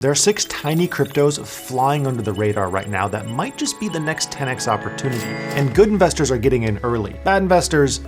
There are 6 tiny cryptos flying under the radar right now that might just be the next 10x opportunity, and good investors are getting in early. Bad investors,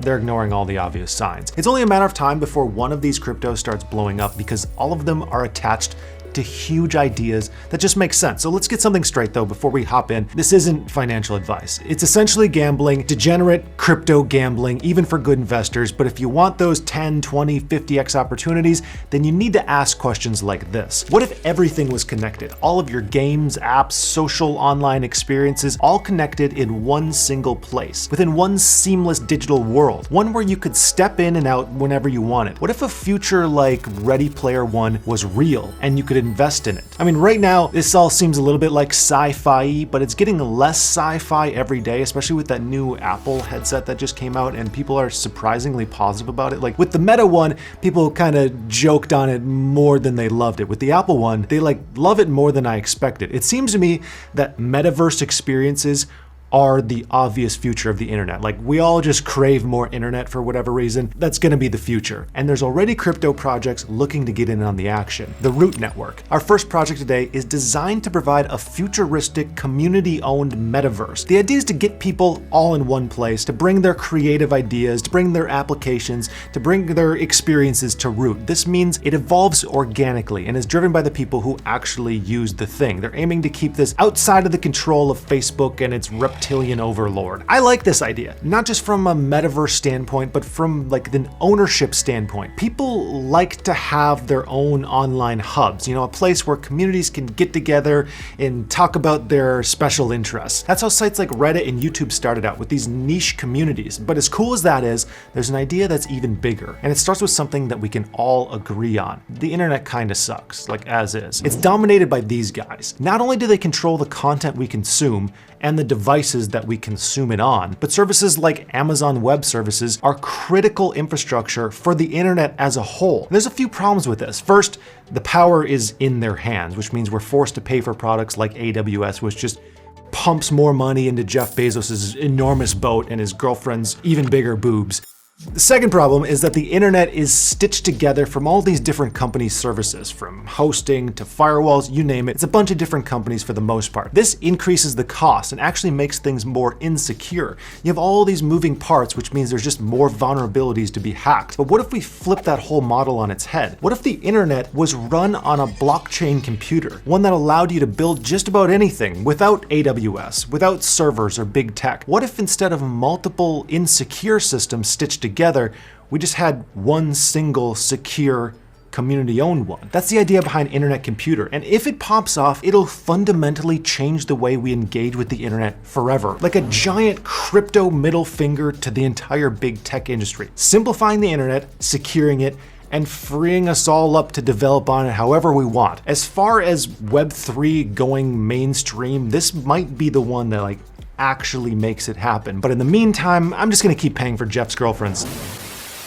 they're ignoring all the obvious signs. It's only a matter of time before one of these cryptos starts blowing up because all of them are attached to huge ideas that just make sense. So let's get something straight though before we hop in. This isn't financial advice. It's essentially gambling, degenerate crypto gambling, even for good investors. But if you want those 10, 20, 50x opportunities, then you need to ask questions like this. What if everything was connected? All of your games, apps, social online experiences, all connected in one single place, within one seamless digital world, one where you could step in and out whenever you wanted. What if a future like Ready Player One was real and you could invest in it? I mean, right now, this all seems a little bit like sci-fi, but it's getting less sci-fi every day, especially with that new Apple headset that just came out, and people are surprisingly positive about it. Like with the Meta one, people kind of joked on it more than they loved it. With the Apple one, they love it more than I expected. It seems to me that metaverse experiences are the obvious future of the internet. Like we all just crave more internet for whatever reason. That's gonna be the future. And there's already crypto projects looking to get in on the action. The Root Network. Our first project today is designed to provide a futuristic community-owned metaverse. The idea is to get people all in one place, to bring their creative ideas, to bring their applications, to bring their experiences to Root. This means it evolves organically and is driven by the people who actually use the thing. They're aiming to keep this outside of the control of Facebook and its reptilian overlord. I like this idea, not just from a metaverse standpoint, but from like an ownership standpoint. People like to have their own online hubs, a place where communities can get together and talk about their special interests. That's how sites like Reddit and YouTube started out, with these niche communities. But as cool as that is, there's an idea that's even bigger, and it starts with something that we can all agree on. The internet kinda sucks, like as is. It's dominated by these guys. Not only do they control the content we consume and the devices that we consume it on, but services like Amazon Web Services are critical infrastructure for the internet as a whole. There's a few problems with this. First, the power is in their hands, which means we're forced to pay for products like AWS, which just pumps more money into Jeff Bezos' enormous boat and his girlfriend's even bigger boobs. The second problem is that the internet is stitched together from all these different companies' services, from hosting to firewalls, you name it. It's a bunch of different companies for the most part. This increases the cost and actually makes things more insecure. You have all these moving parts, which means there's just more vulnerabilities to be hacked. But what if we flip that whole model on its head? What if the internet was run on a blockchain computer, one that allowed you to build just about anything without AWS, without servers or big tech? What if instead of multiple insecure systems stitched together, we just had one single secure community-owned one? That's the idea behind Internet Computer, and if it pops off, it'll fundamentally change the way we engage with the internet forever. Like a giant crypto middle finger to the entire big tech industry, simplifying the internet, securing it, and freeing us all up to develop on it however we want. As far as Web3 going mainstream, this might be the one that actually makes it happen. But in the meantime, I'm just gonna keep paying for Jeff's girlfriends.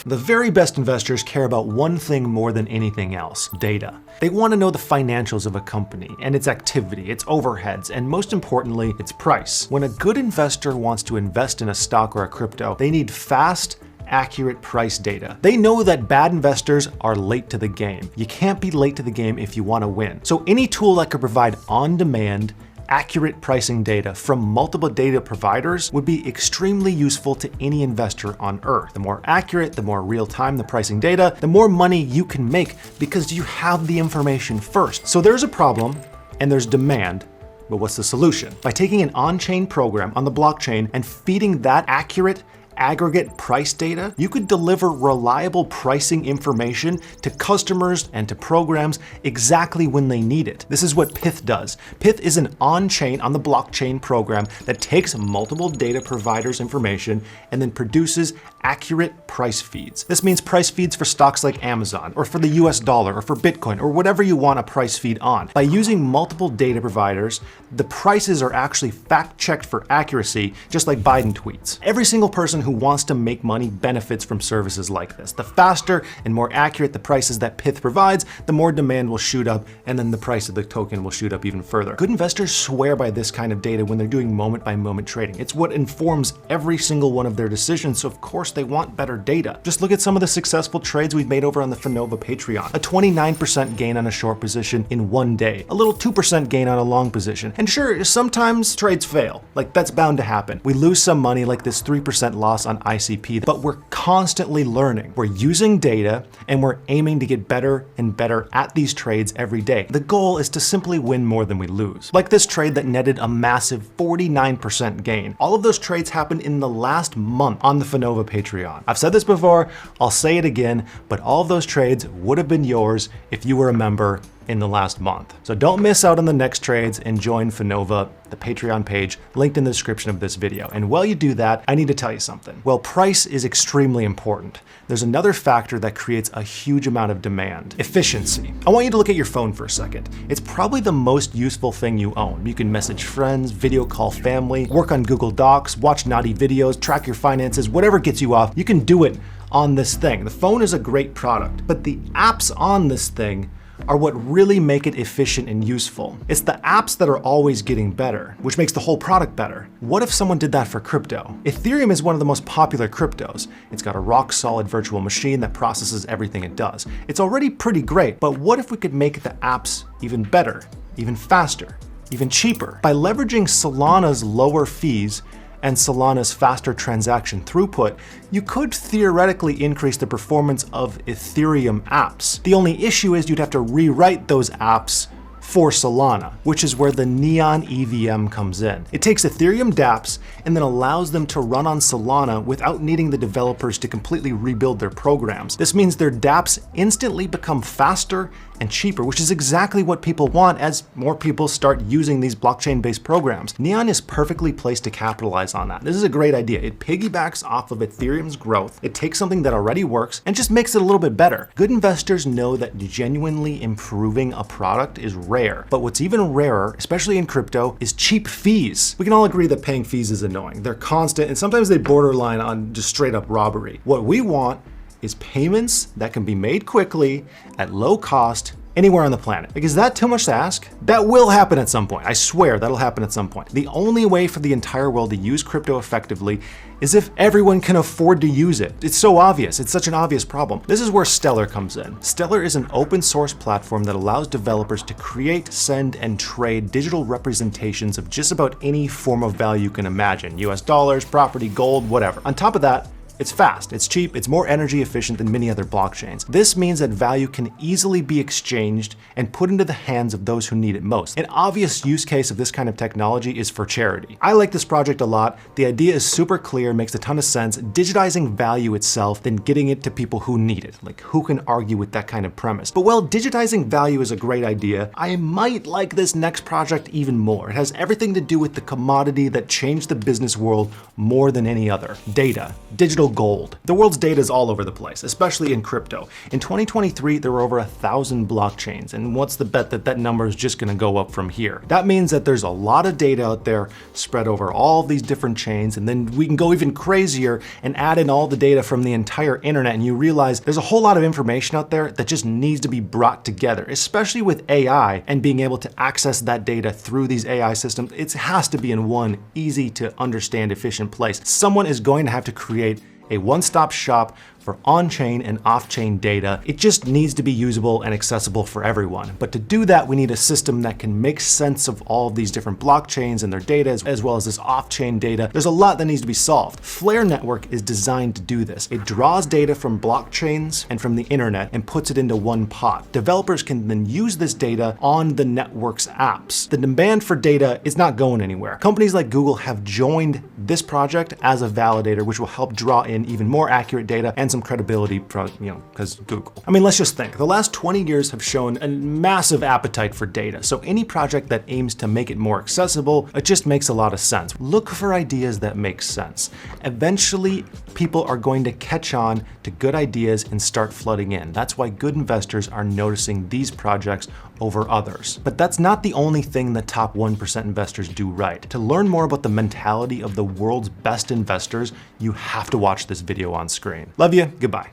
The very best investors care about one thing more than anything else: data. They want to know the financials of a company and its activity, its overheads, and most importantly, its price. When a good investor wants to invest in a stock or a crypto, they need fast, accurate price data. They know that bad investors are late to the game. You can't be late to the game if you want to win. So any tool that could provide on-demand, accurate pricing data from multiple data providers would be extremely useful to any investor on Earth. The more accurate, the more real-time the pricing data, the more money you can make because you have the information first. So there's a problem and there's demand. But what's the solution? By taking an on-chain program on the blockchain and feeding that accurate, aggregate price data, you could deliver reliable pricing information to customers and to programs exactly when they need it. This is what Pith does. Pith is an on-chain, on the blockchain program that takes multiple data providers' information and then produces accurate price feeds. This means price feeds for stocks like Amazon, or for the US dollar, or for Bitcoin, or whatever you want a price feed on. By using multiple data providers, the prices are actually fact-checked for accuracy, just like Biden tweets. Every single person who wants to make money benefits from services like this. The faster and more accurate the prices that Pith provides, the more demand will shoot up, and then the price of the token will shoot up even further. Good investors swear by this kind of data when they're doing moment-by-moment trading. It's what informs every single one of their decisions, so of course they want better data. Just look at some of the successful trades we've made over on the Finova Patreon. A 29% gain on a short position in one day, a little 2% gain on a long position. And sure, sometimes trades fail. Like, that's bound to happen. We lose some money, like this 3% loss on ICP, but we're constantly learning. We're using data and we're aiming to get better and better at these trades every day. The goal is to simply win more than we lose. Like this trade that netted a massive 49% gain. All of those trades happened in the last month on the Finova Patreon. I've said this before, I'll say it again, but all of those trades would have been yours if you were a member in the last month. So don't miss out on the next trades and join Finova, the Patreon page, linked in the description of this video. And while you do that, I need to tell you something. Well, price is extremely important. There's another factor that creates a huge amount of demand: efficiency. I want you to look at your phone for a second. It's probably the most useful thing you own. You can message friends, video call family, work on Google Docs, watch naughty videos, track your finances, whatever gets you off, you can do it on this thing. The phone is a great product, but the apps on this thing are what really make it efficient and useful. It's the apps that are always getting better, which makes the whole product better. What if someone did that for crypto? Ethereum is one of the most popular cryptos. It's got a rock-solid virtual machine that processes everything it does. It's already pretty great, but what if we could make the apps even better, even faster, even cheaper? By leveraging Solana's lower fees and Solana's faster transaction throughput, you could theoretically increase the performance of Ethereum apps. The only issue is you'd have to rewrite those apps for Solana, which is where the Neon EVM comes in. It takes Ethereum dApps and then allows them to run on Solana without needing the developers to completely rebuild their programs. This means their dApps instantly become faster and cheaper, which is exactly what people want as more people start using these blockchain-based programs. Neon is perfectly placed to capitalize on that. This is a great idea. It piggybacks off of Ethereum's growth. It takes something that already works and just makes it a little bit better. Good investors know that genuinely improving a product is rare, but what's even rarer, especially in crypto, is cheap fees. We can all agree that paying fees is annoying. They're constant and sometimes they borderline on just straight up robbery. What we want is payments that can be made quickly at low cost anywhere on the planet. Like, is that too much to ask? That will happen at some point. I swear that'll happen at some point. The only way for the entire world to use crypto effectively is if everyone can afford to use it. It's so obvious. It's such an obvious problem. This is where Stellar comes in. Stellar is an open source platform that allows developers to create, send, and trade digital representations of just about any form of value you can imagine. US dollars, property, gold, whatever. On top of that, it's fast, it's cheap, it's more energy efficient than many other blockchains. This means that value can easily be exchanged and put into the hands of those who need it most. An obvious use case of this kind of technology is for charity. I like this project a lot. The idea is super clear, makes a ton of sense, digitizing value itself, then getting it to people who need it. Like, who can argue with that kind of premise? But while digitizing value is a great idea, I might like this next project even more. It has everything to do with the commodity that changed the business world more than any other: data, digital gold. The world's data is all over the place, especially in crypto. In 2023, there were over 1,000 blockchains, and what's the bet that that number is just gonna go up from here? That means that there's a lot of data out there spread over all of these different chains, and then we can go even crazier and add in all the data from the entire internet, and you realize there's a whole lot of information out there that just needs to be brought together, especially with AI and being able to access that data through these AI systems. It has to be in one easy to understand, efficient place. Someone is going to have to create a one-stop shop for on-chain and off-chain data. It just needs to be usable and accessible for everyone. But to do that, we need a system that can make sense of all of these different blockchains and their data, as well as this off-chain data. There's a lot that needs to be solved. Flare Network is designed to do this. It draws data from blockchains and from the internet and puts it into one pot. Developers can then use this data on the network's apps. The demand for data is not going anywhere. Companies like Google have joined this project as a validator, which will help draw in even more accurate data and some credibility from, because Google. I mean, let's just think. The last 20 years have shown a massive appetite for data. So any project that aims to make it more accessible, it just makes a lot of sense. Look for ideas that make sense. Eventually, people are going to catch on to good ideas and start flooding in. That's why good investors are noticing these projects over others. But that's not the only thing the top 1% investors do right. To learn more about the mentality of the world's best investors, you have to watch this video on screen. Love you, goodbye.